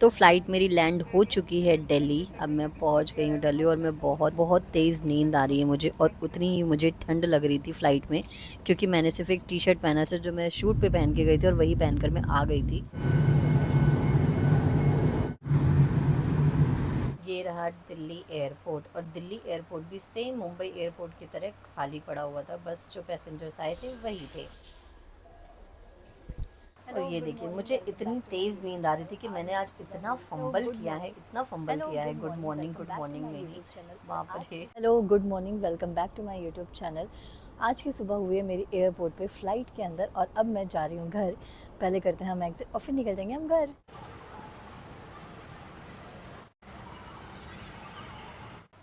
तो फ़्लाइट मेरी लैंड हो चुकी है दिल्ली। अब मैं पहुंच गई हूँ दिल्ली और मैं बहुत बहुत तेज़ नींद आ रही है मुझे, और उतनी ही मुझे ठंड लग रही थी फ़्लाइट में, क्योंकि मैंने सिर्फ एक टी शर्ट पहना था जो मैं शूट पे पहन के गई थी, और वही पहनकर मैं आ गई थी। ये रहा दिल्ली एयरपोर्ट, और दिल्ली एयरपोर्ट भी सेम मुंबई एयरपोर्ट की तरह खाली पड़ा हुआ था, बस जो पैसेंजर्स आए थे वही थे। और ये देखिए, मुझे इतनी तेज़ नींद आ रही थी कि मैंने आज इतना फंबल किया है, इतना फंबल किया है। गुड मॉर्निंग में ही बाप रे। Hello good morning, welcome back to my YouTube channel. आज की सुबह हुई है मेरी एयरपोर्ट पे फ़्लाइट के अंदर, और अब मैं जा रही हूँ घर। पहले करते हैं हम एग्जिट और फिर निकल जाएंगे हम घर।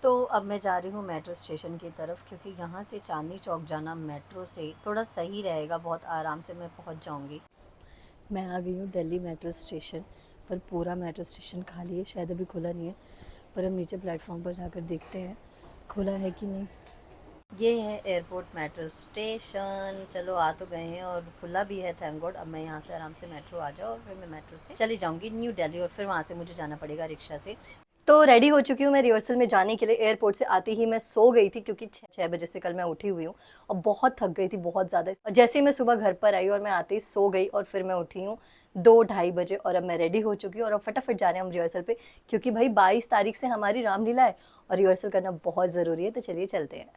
तो अब मैं जा रही हूँ मेट्रो स्टेशन की तरफ, क्योंकि यहाँ से चांदनी चौक जाना मेट्रो से थोड़ा सही रहेगा, बहुत आराम से मैं पहुँच जाऊँगी। मैं आ गई हूँ दिल्ली मेट्रो स्टेशन, पर पूरा मेट्रो स्टेशन खाली है, शायद अभी खुला नहीं है। पर हम नीचे प्लेटफॉर्म पर जाकर देखते हैं खुला है कि नहीं। ये है एयरपोर्ट मेट्रो स्टेशन। चलो आ तो गए हैं, और खुला भी है, थैंक गॉड। अब मैं यहाँ से आराम से मेट्रो आ जाऊँ, और फिर मैं मेट्रो से चली जाऊँगी न्यू दिल्ली, और फिर वहाँ से मुझे जाना पड़ेगा रिक्शा से। तो रेडी हो चुकी हूँ मैं रिहर्सल में जाने के लिए। एयरपोर्ट से आते ही मैं सो गई थी, क्योंकि 6 बजे से कल मैं उठी हुई हूँ और बहुत थक गई थी, बहुत ज़्यादा। और जैसे ही मैं सुबह घर पर आई और मैं आते ही सो गई, और फिर मैं उठी हूँ 2-2:30 बजे, और अब मैं रेडी हो चुकी हूँ और अब फटाफट जा रहे हैं हम रिहर्सल पे, क्योंकि भाई 22 तारीख से हमारी रामलीला है और रिहर्सल करना बहुत ज़रूरी है। तो चलिए चलते हैं।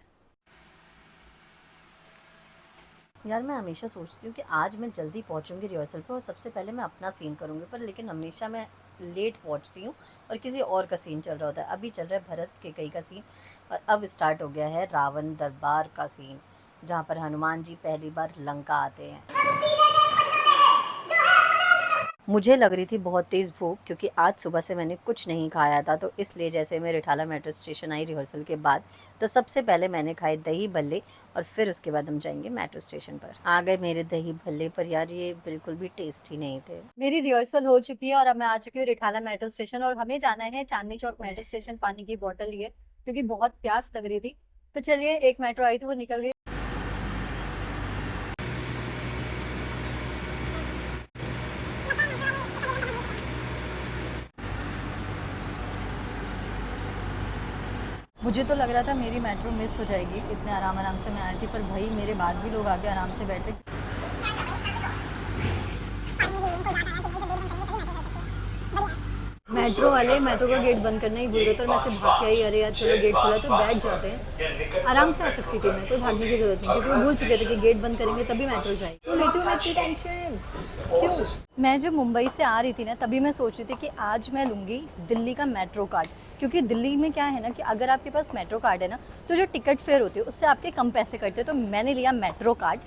यार, मैं हमेशा सोचती हूँ कि आज मैं जल्दी पहुँचूँगी रिहर्सल पे, और सबसे पहले मैं अपना सीन करूँगी, पर लेकिन हमेशा मैं लेट पहुँचती हूँ और किसी और का सीन चल रहा होता है। अभी चल रहा है भरत केकई का सीन, और अब स्टार्ट हो गया है रावण दरबार का सीन, जहाँ पर हनुमान जी पहली बार लंका आते हैं। मुझे लग रही थी बहुत तेज़ भूख, क्योंकि आज सुबह से मैंने कुछ नहीं खाया था, तो इसलिए जैसे मैं रिठाला मेट्रो स्टेशन आई रिहर्सल के बाद, तो सबसे पहले मैंने खाए दही भल्ले, और फिर उसके बाद हम जाएंगे मेट्रो स्टेशन पर। आ गए मेरे दही भल्ले, पर यार ये बिल्कुल भी टेस्टी नहीं थे। मेरी रिहर्सल हो चुकी है और अब मैं आ चुकी हूँ रिठाला मेट्रो स्टेशन, और हमें जाना है चांदनी चौक मेट्रो स्टेशन। पानी की बोतल लिए, क्योंकि बहुत प्यास लग रही थी। तो चलिए, एक मेट्रो आई थी वो निकल गई। मुझे तो लग रहा था मेरी मेट्रो मिस हो जाएगी, इतने आराम आराम से मैं आई थी, पर भाई मेरे बाद भी लोग आके आराम से बैठे। मेट्रो वाले मेट्रो का गेट बंद करना ही भूल गए, तो मैं से भाग के आई। अरे यार चलो, गेट खुला तो बैठ जाते हैं। आराम से आ सकती थी मैं, कोई भागने की जरूरत नहीं, क्योंकि वो भूल चुके थे कि गेट बंद करेंगे तभी मेट्रो जाएगी। तो लेती हूँ मैं इतनी टेंशन क्यों। मैं जब मुंबई से आ रही थी ना, तभी मैं सोच रही थी कि आज मैं लूँगी दिल्ली का मेट्रो कार्ड, क्योंकि दिल्ली में क्या है ना कि अगर आपके पास मेट्रो कार्ड है ना, तो जो टिकट फेयर होती है उससे आपके कम पैसे कटते हैं। तो मैंने लिया मेट्रो कार्ड,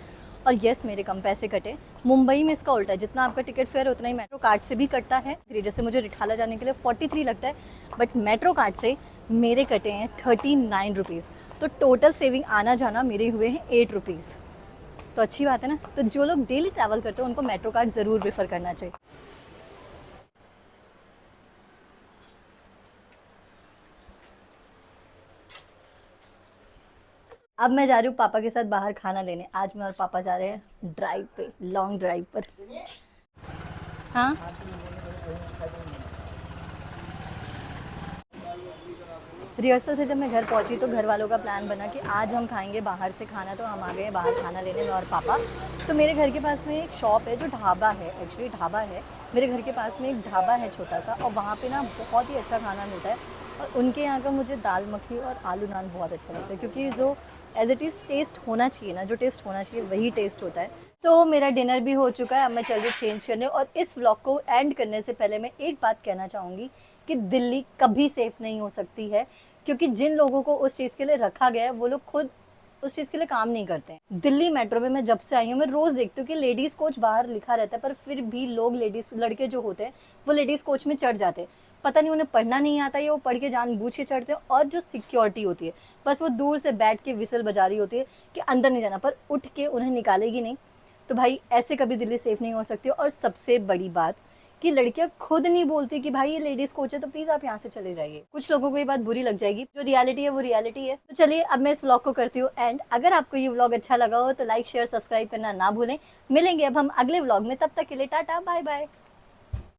और यस, मेरे कम पैसे कटे। मुंबई में इसका उल्टा है, जितना आपका टिकट फेयर उतना ही मेट्रो कार्ड से भी कटता है। जैसे मुझे रिठाला जाने के लिए 43 लगता है, बट मेट्रो कार्ड से मेरे कटे हैं 39 रुपीज़। तो टोटल सेविंग आना जाना मेरे हुए हैं 8 रुपीज़। तो अच्छी बात है ना। तो जो लोग डेली ट्रैवल करते हैं उनको मेट्रो कार्ड ज़रूर प्रेफर करना चाहिए। अब मैं जा रही हूँ पापा के साथ बाहर खाना लेने। आज मैं और पापा जा रहे हैं ड्राइव पे, लॉन्ग ड्राइव पर। हाँ, रिहर्सल से जब मैं घर पहुंची तो घर वालों का प्लान बना कि आज हम खाएंगे बाहर से खाना, तो हम आ गए बाहर खाना लेने, मैं और पापा। तो मेरे घर के पास में एक शॉप है जो ढाबा है, एक्चुअली ढाबा है। मेरे घर के पास में एक ढाबा है छोटा सा, और वहाँ पे ना बहुत ही अच्छा खाना मिलता है। और उनके यहाँ का मुझे दाल मखनी और आलू नान बहुत अच्छा लगता है, क्योंकि जो एज इट इज़ टेस्ट होना चाहिए ना, जो टेस्ट होना चाहिए वही टेस्ट होता है। तो मेरा डिनर भी हो चुका है, अब मैं चल रही चेंज करने। और इस व्लॉग को एंड करने से पहले मैं एक बात कहना चाहूँगी कि दिल्ली कभी सेफ़ नहीं हो सकती है, क्योंकि जिन लोगों को उस चीज़ के लिए रखा गया है वो लोग खुद उस चीज़ के लिए काम नहीं करते हैं। दिल्ली मेट्रो में मैं जब से आई हूँ, मैं रोज़ देखती हूँ कि लेडीज़ कोच बाहर लिखा रहता है, पर फिर भी लोग, लेडीज़ लड़के जो होते हैं, वो लेडीज़ कोच में चढ़ जाते हैं। पता नहीं उन्हें पढ़ना नहीं आता है, वो पढ़ के जानबूझ के चढ़ते हैं। और जो सिक्योरिटी होती है, बस वो दूर से बैठ के विसल बजा रही होती है कि अंदर नहीं जाना, पर उठ के उन्हें निकालेगी नहीं। तो भाई ऐसे कभी दिल्ली सेफ नहीं हो सकती। और सबसे बड़ी बात कि लड़कियां खुद नहीं बोलती कि भाई ये लेडीज कोच है, तो प्लीज आप यहाँ से चले जाइए। कुछ लोगों को ये बात बुरी लग जाएगी, जो रियलिटी है वो रियलिटी है। तो चलिए, अब मैं इस व्लॉग को करती हूँ एंड। अगर आपको ये व्लॉग अच्छा लगा हो तो लाइक शेयर सब्सक्राइब करना ना भूलें। मिलेंगे अब हम अगले व्लॉग में, तब तक के लिए टाटा बाय बाय।